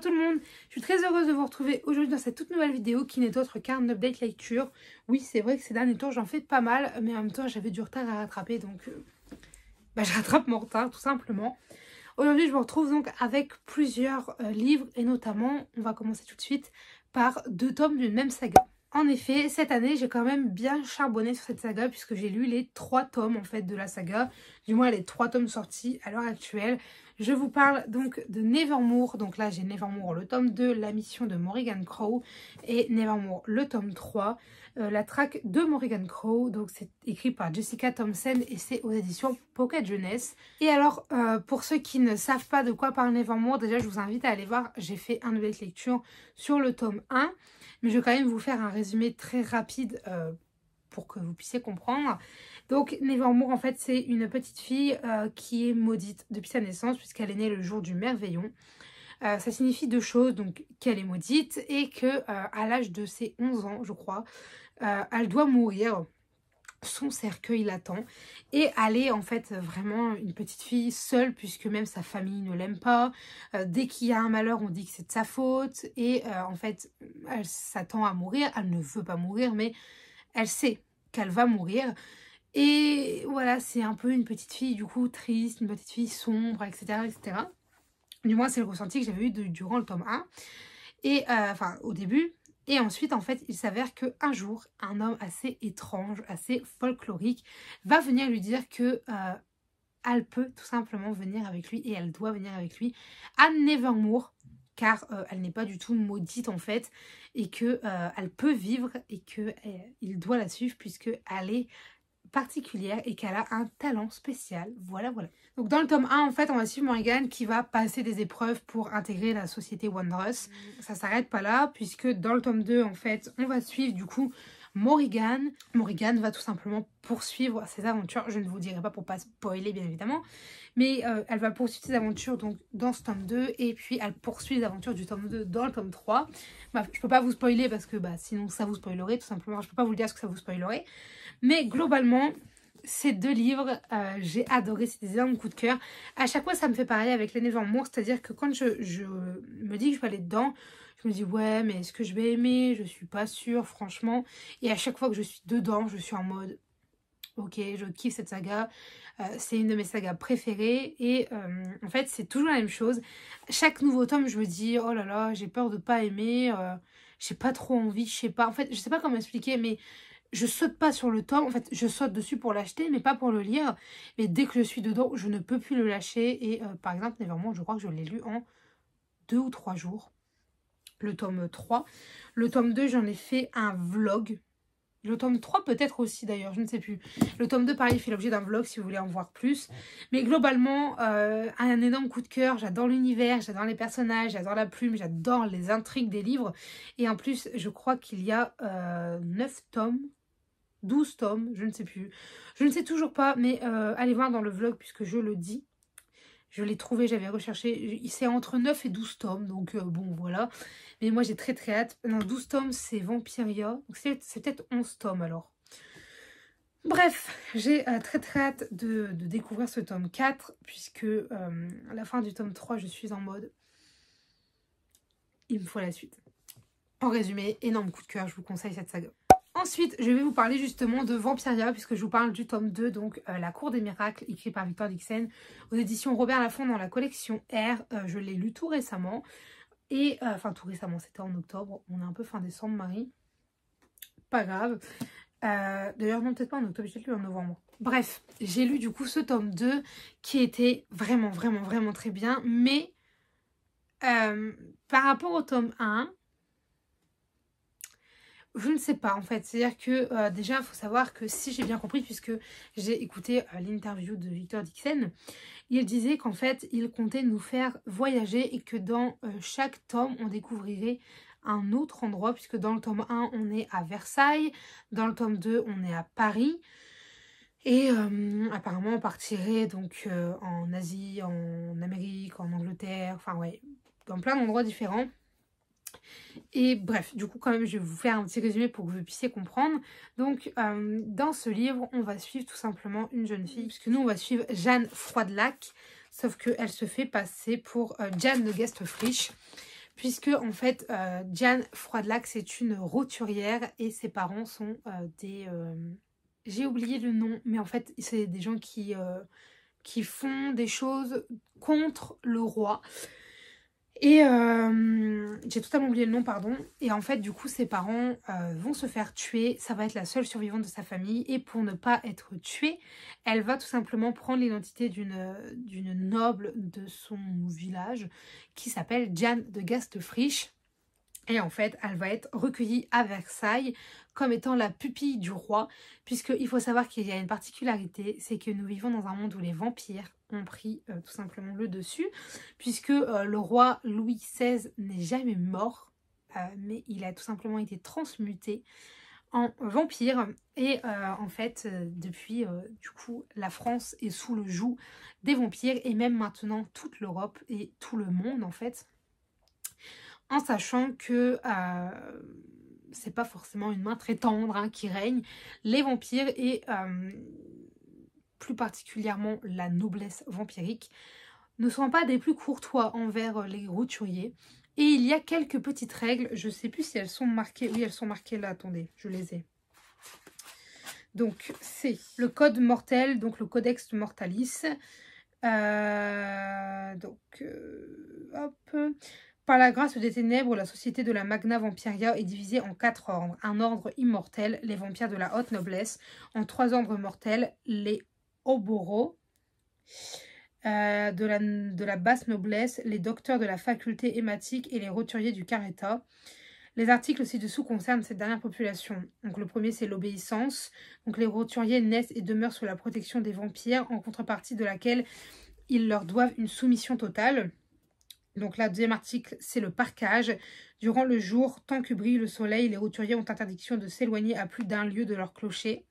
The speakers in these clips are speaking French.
tout le monde, je suis très heureuse de vous retrouver aujourd'hui dans cette toute nouvelle vidéo qui n'est autre qu'un update lecture. Oui, c'est vrai que ces derniers temps j'en fais pas mal, mais en même temps j'avais du retard à rattraper, donc je rattrape mon retard tout simplement. Aujourd'hui je vous retrouve donc avec plusieurs livres et notamment, on va commencer tout de suite par 2 tomes d'une même saga. En effet, cette année, j'ai quand même bien charbonné sur cette saga puisque j'ai lu les 3 tomes en fait de la saga, du moins les 3 tomes sortis à l'heure actuelle. Je vous parle donc de Nevermoor, donc là j'ai Nevermoor le tome 2, La mission de Morrigan Crow, et Nevermoor le tome 3, la traque de Morrigan Crow, donc c'est écrit par Jessica Thompson et c'est aux éditions Pocket Jeunesse. Et alors, pour ceux qui ne savent pas de quoi parle Nevermoor, déjà je vous invite à aller voir, j'ai fait un nouvelle lecture sur le tome 1. Mais je vais quand même vous faire un résumé très rapide pour que vous puissiez comprendre. Donc Nevermoor en fait c'est une petite fille qui est maudite depuis sa naissance puisqu'elle est née le jour du merveillon. Ça signifie 2 choses, donc qu'elle est maudite et que à l'âge de ses 11 ans je crois, elle doit mourir. Son cercueil l'attend et elle est en fait vraiment une petite fille seule puisque même sa famille ne l'aime pas. Dès qu'il y a un malheur on dit que c'est de sa faute et en fait elle s'attend à mourir, elle ne veut pas mourir mais elle sait qu'elle va mourir et voilà, c'est un peu une petite fille du coup triste, une petite fille sombre, etc. etc. Du moins c'est le ressenti que j'avais eu durant le tome 1 et enfin au début. Et ensuite, en fait, il s'avère qu'un jour, un homme assez étrange, assez folklorique, va venir lui dire que elle peut tout simplement venir avec lui et elle doit venir avec lui à Nevermoor, car elle n'est pas du tout maudite en fait, et que elle peut vivre et qu'il doit la suivre puisqu'elle est particulière et qu'elle a un talent spécial. Voilà, voilà. Donc dans le tome 1, en fait, on va suivre Morrigan qui va passer des épreuves pour intégrer la société Wondrous. Ça s'arrête pas là, puisque dans le tome 2, en fait, on va suivre du coup Morrigan. Morrigan va tout simplement poursuivre ses aventures. Je ne vous dirai pas pour pas spoiler, bien évidemment. Mais elle va poursuivre ses aventures donc, dans ce tome 2. Et puis, elle poursuit les aventures du tome 2 dans le tome 3. Bah, je peux pas vous spoiler parce que sinon, ça vous spoilerait tout simplement. Je peux pas vous le dire parce que ça vous spoilerait. Mais globalement, ces 2 livres, j'ai adoré, c'est des énormes coups de cœur. À chaque fois, ça me fait pareil avec les Nevermoor, c'est-à-dire que quand je me dis que je vais aller dedans, je me dis ouais, mais est-ce que je vais aimer? Je suis pas sûre, franchement. Et à chaque fois que je suis dedans, je suis en mode ok, je kiffe cette saga, c'est une de mes sagas préférées et en fait, c'est toujours la même chose. Chaque nouveau tome, je me dis oh là là, j'ai peur de pas aimer, j'ai pas trop envie, je sais pas. En fait, je sais pas comment expliquer, mais je saute pas sur le tome, en fait je saute dessus pour l'acheter mais pas pour le lire, mais dès que je suis dedans je ne peux plus le lâcher et par exemple Nevermoor je crois que je l'ai lu en 2 ou 3 jours, le tome 3. Le tome 2 j'en ai fait un vlog, le tome 3 peut-être aussi d'ailleurs, je ne sais plus. Le tome 2 pareil fait l'objet d'un vlog si vous voulez en voir plus, mais globalement un énorme coup de cœur. J'adore l'univers, j'adore les personnages, j'adore la plume, j'adore les intrigues des livres et en plus je crois qu'il y a 9 tomes, 12 tomes, je ne sais plus. Je ne sais toujours pas, mais allez voir dans le vlog puisque je le dis. Je l'ai trouvé, j'avais recherché. C'est entre 9 et 12 tomes, donc bon, voilà. Mais moi, j'ai très très hâte. Non, 12 tomes, c'est Vampiria. Donc c'est peut-être 11 tomes alors. Bref, j'ai très très hâte de découvrir ce tome 4, puisque à la fin du tome 3, je suis en mode il me faut la suite. En résumé, énorme coup de cœur, je vous conseille cette saga. Ensuite, je vais vous parler justement de Vampiria, puisque je vous parle du tome 2, donc La Cour des Miracles, écrit par Victor Dixon, aux éditions Robert Laffont dans la collection R. Je l'ai lu tout récemment, et enfin tout récemment, c'était en octobre, on est un peu fin décembre, Marie. Pas grave. D'ailleurs, non, peut-être pas en octobre, j'ai lu en novembre. Bref, j'ai lu du coup ce tome 2, qui était vraiment, vraiment, vraiment très bien, mais par rapport au tome 1... je ne sais pas en fait, c'est-à-dire que déjà il faut savoir que si j'ai bien compris, puisque j'ai écouté l'interview de Victor Dixon, il disait qu'en fait il comptait nous faire voyager et que dans chaque tome on découvrirait un autre endroit, puisque dans le tome 1 on est à Versailles, dans le tome 2 on est à Paris et apparemment on partirait donc en Asie, en Amérique, en Angleterre, enfin ouais, dans plein d'endroits différents. Et bref, du coup quand même je vais vous faire un petit résumé pour que vous puissiez comprendre. Donc dans ce livre on va suivre tout simplement une jeune fille, puisque nous on va suivre Jeanne Froidelac, sauf qu'elle se fait passer pour Jeanne de Gastfrisch, puisque en fait Diane Froidelac c'est une roturière et ses parents sont des... J'ai oublié le nom, mais en fait c'est des gens qui font des choses contre le roi. Et j'ai totalement oublié le nom, pardon. Et en fait, du coup, ses parents vont se faire tuer. Ça va être la seule survivante de sa famille. Et pour ne pas être tuée, elle va tout simplement prendre l'identité d'une noble de son village qui s'appelle Diane de Gastefriche. Et en fait, elle va être recueillie à Versailles comme étant la pupille du roi. Puisqu'il faut savoir qu'il y a une particularité, c'est que nous vivons dans un monde où les vampires ont pris tout simplement le dessus. Puisque le roi Louis XVI n'est jamais mort, mais il a tout simplement été transmuté en vampire. Et en fait, depuis, du coup, la France est sous le joug des vampires. Et même maintenant, toute l'Europe et tout le monde, en fait. En sachant que c'est pas forcément une main très tendre hein, qui règne. Les vampires et plus particulièrement la noblesse vampirique ne sont pas des plus courtois envers les roturiers. Et il y a quelques petites règles, je sais plus si elles sont marquées. Oui, elles sont marquées là, attendez, je les ai. Donc c'est le code mortel, donc le codex mortalis. Hop... Par la grâce des ténèbres, la société de la Magna Vampiria est divisée en 4 ordres. Un ordre immortel, les vampires de la haute noblesse. En 3 ordres mortels, les Oboros. De la basse noblesse, les docteurs de la faculté hématique et les roturiers du Caretta. Les articles ci-dessous concernent cette dernière population. Donc le premier, c'est l'obéissance. Donc les roturiers naissent et demeurent sous la protection des vampires, en contrepartie de laquelle ils leur doivent une soumission totale. Donc la deuxième article, c'est le parquage. Durant le jour, tant que brille le soleil, les roturiers ont interdiction de s'éloigner à plus d'1 lieues de leur clocher.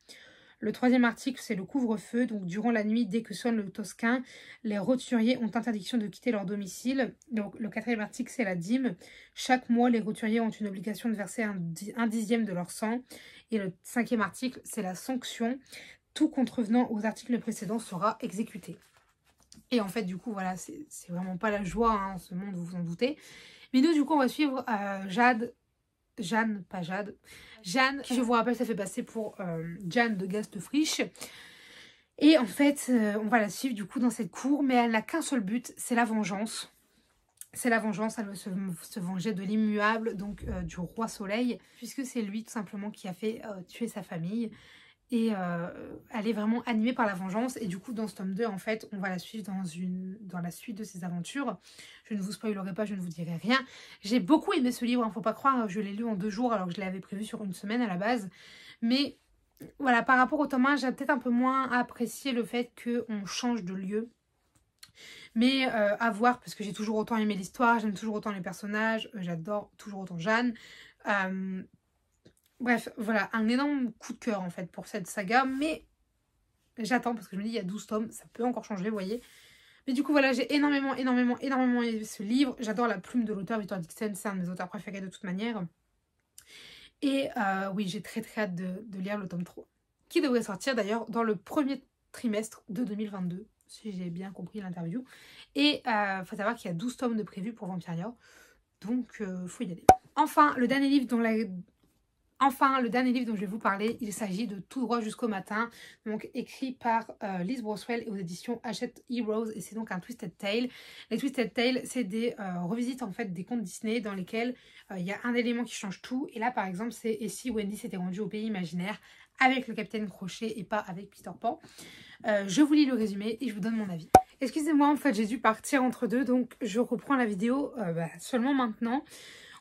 Le troisième article, c'est le couvre-feu. Donc durant la nuit, dès que sonne le tosquin, les roturiers ont interdiction de quitter leur domicile. Donc le quatrième article, c'est la dîme. Chaque mois, les roturiers ont une obligation de verser un dixième de leur sang. Et le cinquième article, c'est la sanction. Tout contrevenant aux articles précédents sera exécuté. Et en fait, du coup, voilà, c'est vraiment pas la joie, hein, ce monde, vous vous en doutez. Mais nous, du coup, on va suivre Jeanne, qui, je vous rappelle, ça fait passer pour Diane de Gastefriche. Et en fait, on va la suivre, du coup, dans cette cour, mais elle n'a qu'un seul but, c'est la vengeance. C'est la vengeance, elle veut se venger de l'immuable, donc du roi soleil, puisque c'est lui, tout simplement, qui a fait tuer sa famille. Et elle est vraiment animée par la vengeance. Et du coup, dans ce tome 2, en fait, on va la suivre dans la suite de ses aventures. Je ne vous spoilerai pas, je ne vous dirai rien. J'ai beaucoup aimé ce livre, hein, faut pas croire. Je l'ai lu en 2 jours, alors que je l'avais prévu sur 1 semaine à la base. Mais voilà, par rapport au tome 1, j'ai peut-être un peu moins apprécié le fait qu'on change de lieu. Mais à voir, parce que j'ai toujours autant aimé l'histoire, j'aime toujours autant les personnages, j'adore toujours autant Jeanne. Bref, voilà, un énorme coup de cœur en fait pour cette saga, mais j'attends parce que je me dis il y a 12 tomes, ça peut encore changer, vous voyez. Mais du coup voilà, j'ai énormément aimé ce livre. J'adore la plume de l'auteur, Victor Dixon, c'est un de mes auteurs préférés de toute manière. Et oui, j'ai très hâte de lire le tome 3, qui devrait sortir d'ailleurs dans le premier trimestre de 2022, si j'ai bien compris l'interview. Et faut savoir qu'il y a 12 tomes de prévus pour Vampiria, donc faut y aller. Enfin, le dernier livre dont je vais vous parler, il s'agit de Tout droit jusqu'au matin, donc écrit par Liz Broswell et aux éditions Hachette Heroes, et c'est donc un Twisted Tale. Les Twisted Tale, c'est des revisites en fait des contes Disney dans lesquels il y a un élément qui change tout, et là par exemple c'est « Et si Wendy s'était rendue au pays imaginaire ?» avec le Capitaine Crochet et pas avec Peter Pan. Je vous lis le résumé et je vous donne mon avis. Excusez-moi, en fait j'ai dû partir entre deux, donc je reprends la vidéo seulement maintenant.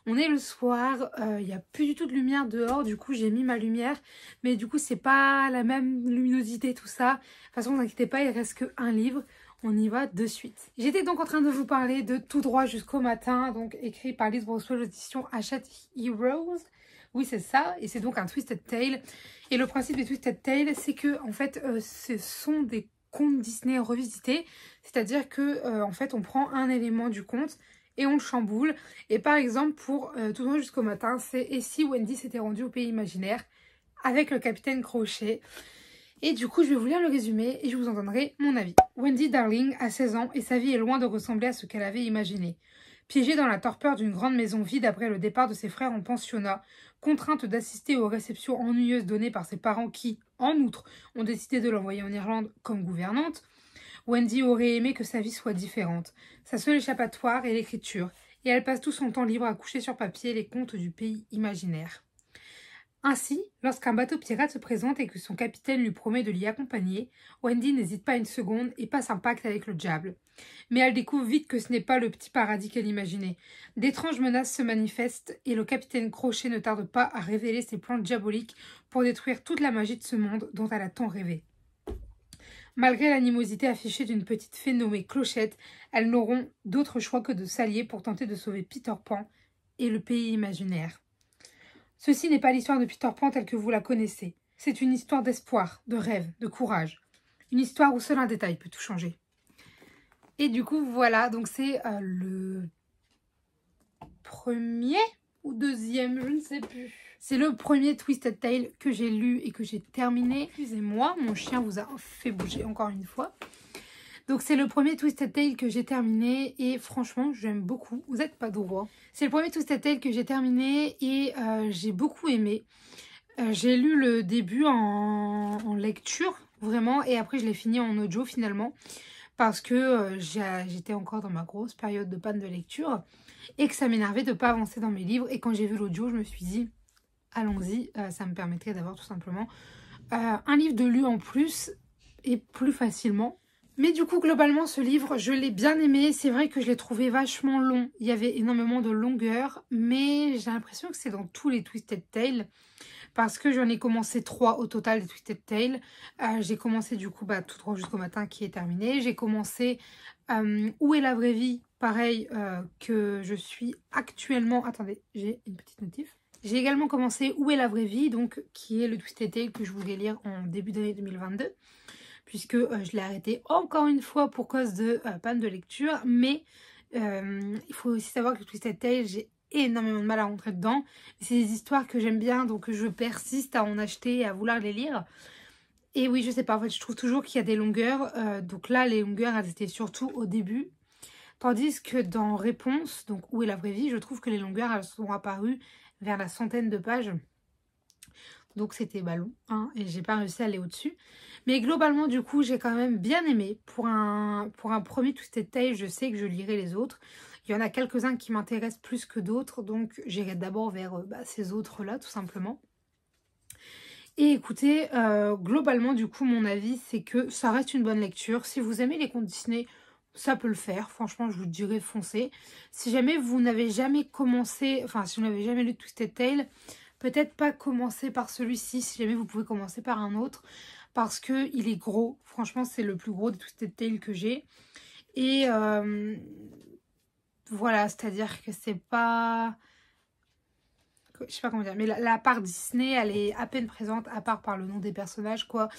On est le soir, il n'y a plus du tout de lumière dehors, du coup j'ai mis ma lumière, mais du coup c'est pas la même luminosité tout ça. De toute façon, ne vous inquiétez pas, il reste qu'un livre, on y va de suite. J'étais donc en train de vous parler de Tout droit jusqu'au matin, donc écrit par Liz Broswell aux éditions Hachette Heroes. Oui, c'est ça, et c'est donc un Twisted Tale. Et le principe des Twisted Tale, c'est que en fait ce sont des contes Disney revisités, c'est-à-dire que en fait on prend un élément du conte et on le chamboule. Et par exemple, pour Tout droit jusqu'au matin, c'est « Et si Wendy s'était rendue au pays imaginaire ?» avec le Capitaine Crochet. Et du coup, je vais vous lire le résumé et je vous en donnerai mon avis. Wendy Darling a 16 ans et sa vie est loin de ressembler à ce qu'elle avait imaginé. Piégée dans la torpeur d'une grande maison vide après le départ de ses frères en pensionnat, contrainte d'assister aux réceptions ennuyeuses données par ses parents qui, en outre, ont décidé de l'envoyer en Irlande comme gouvernante, Wendy aurait aimé que sa vie soit différente. Sa seule échappatoire est l'écriture, et elle passe tout son temps libre à coucher sur papier les contes du pays imaginaire. Ainsi, lorsqu'un bateau pirate se présente et que son capitaine lui promet de l'y accompagner, Wendy n'hésite pas une seconde et passe un pacte avec le diable. Mais elle découvre vite que ce n'est pas le petit paradis qu'elle imaginait. D'étranges menaces se manifestent et le capitaine Crochet ne tarde pas à révéler ses plans diaboliques pour détruire toute la magie de ce monde dont elle a tant rêvé. Malgré l'animosité affichée d'une petite fée nommée Clochette, elles n'auront d'autre choix que de s'allier pour tenter de sauver Peter Pan et le pays imaginaire. Ceci n'est pas l'histoire de Peter Pan telle que vous la connaissez. C'est une histoire d'espoir, de rêve, de courage. Une histoire où seul un détail peut tout changer. Et du coup, voilà, donc c'est le premier ou deuxième, je ne sais plus. C'est le premier Twisted Tale que j'ai lu et que j'ai terminé. Excusez-moi, mon chien vous a fait bouger encore une fois. Donc c'est le premier Twisted Tale que j'ai terminé et franchement j'aime beaucoup, vous n'êtes pas droit. C'est le premier Twisted Tale que j'ai terminé et j'ai beaucoup aimé. J'ai lu le début en lecture vraiment et après je l'ai fini en audio finalement parce que j'étais encore dans ma grosse période de panne de lecture et que ça m'énervait de ne pas avancer dans mes livres. Et quand j'ai vu l'audio je me suis dit allons-y, ça me permettrait d'avoir tout simplement un livre de lu en plus et plus facilement. Mais du coup, globalement, ce livre, je l'ai bien aimé. C'est vrai que je l'ai trouvé vachement long. Il y avait énormément de longueur. Mais j'ai l'impression que c'est dans tous les Twisted Tales. Parce que j'en ai commencé 3 au total des Twisted Tales. J'ai commencé du coup tout droit jusqu'au matin qui est terminé. J'ai commencé Où est la vraie vie? Pareil que je suis actuellement... Attendez, j'ai une petite notif. J'ai également commencé Où est la vraie vie? Donc qui est le Twisted Tale que je voulais lire en début d'année 2022. Puisque je l'ai arrêté encore une fois pour cause de panne de lecture. Mais il faut aussi savoir que Twisted Tale, j'ai énormément de mal à rentrer dedans. C'est des histoires que j'aime bien, donc je persiste à en acheter et à vouloir les lire. Et oui, je sais pas, en fait, je trouve toujours qu'il y a des longueurs. Donc là, les longueurs, elles étaient surtout au début. Tandis que dans Réponse, donc Où est la vraie vie, je trouve que les longueurs, elles sont apparues vers la centaine de pages. Donc c'était long, hein, et j'ai pas réussi à aller au-dessus. Mais globalement, du coup, j'ai quand même bien aimé. Pour un premier Twisted Tale, je sais que je lirai les autres. Il y en a quelques-uns qui m'intéressent plus que d'autres, donc j'irai d'abord vers ces autres-là, tout simplement. Et écoutez, globalement, du coup, mon avis, c'est que ça reste une bonne lecture. Si vous aimez les contes Disney, ça peut le faire. Franchement, je vous dirais foncez. Si jamais vous n'avez jamais commencé, enfin, si vous n'avez jamais lu Twisted Tale, peut-être pas commencer par celui-ci, si jamais vous pouvez commencer par un autre. Parce qu'il est gros. Franchement, c'est le plus gros des Twisted Tale que j'ai. Et voilà, c'est-à-dire que c'est pas... Je sais pas comment dire. Mais la part Disney, elle est à peine présente, à part par le nom des personnages, quoi.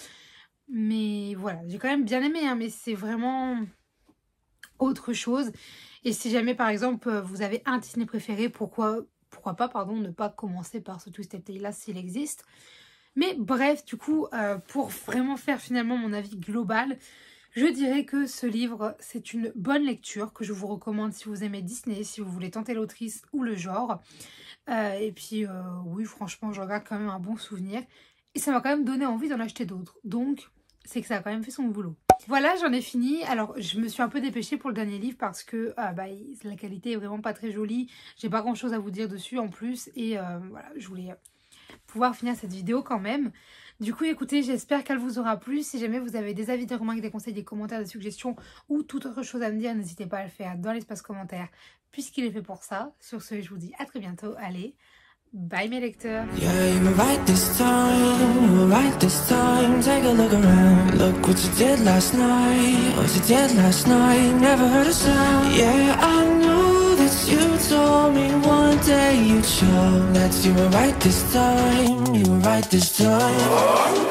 Mais voilà, j'ai quand même bien aimé, hein, mais c'est vraiment autre chose. Et si jamais, par exemple, vous avez un Disney préféré, pourquoi pas, pardon, ne pas commencer par ce Twisted Tale-là s'il existe. Mais bref, du coup, pour vraiment faire finalement mon avis global, je dirais que ce livre, c'est une bonne lecture que je vous recommande si vous aimez Disney, si vous voulez tenter l'autrice ou le genre. Et puis, oui, franchement, je regarde quand même un bon souvenir. Et ça m'a quand même donné envie d'en acheter d'autres. Donc, c'est que ça a quand même fait son boulot. Voilà, j'en ai fini. Alors, je me suis un peu dépêchée pour le dernier livre parce que la qualité est vraiment pas très jolie. J'ai pas grand chose à vous dire dessus en plus. Et voilà, je voulais pouvoir finir cette vidéo quand même. Du coup, écoutez, j'espère qu'elle vous aura plu. Si jamais vous avez des avis, des remarques, des conseils, des commentaires, des suggestions ou toute autre chose à me dire, n'hésitez pas à le faire dans l'espace commentaire puisqu'il est fait pour ça. Sur ce, je vous dis à très bientôt. Allez, bye mes lecteurs. Yeah, you were right this time, you were right this time. Take a look around, look what you did last night. What you did last night, never heard a sound. Yeah, I know that you told me one day you'd show that you were right this time, you were right this time.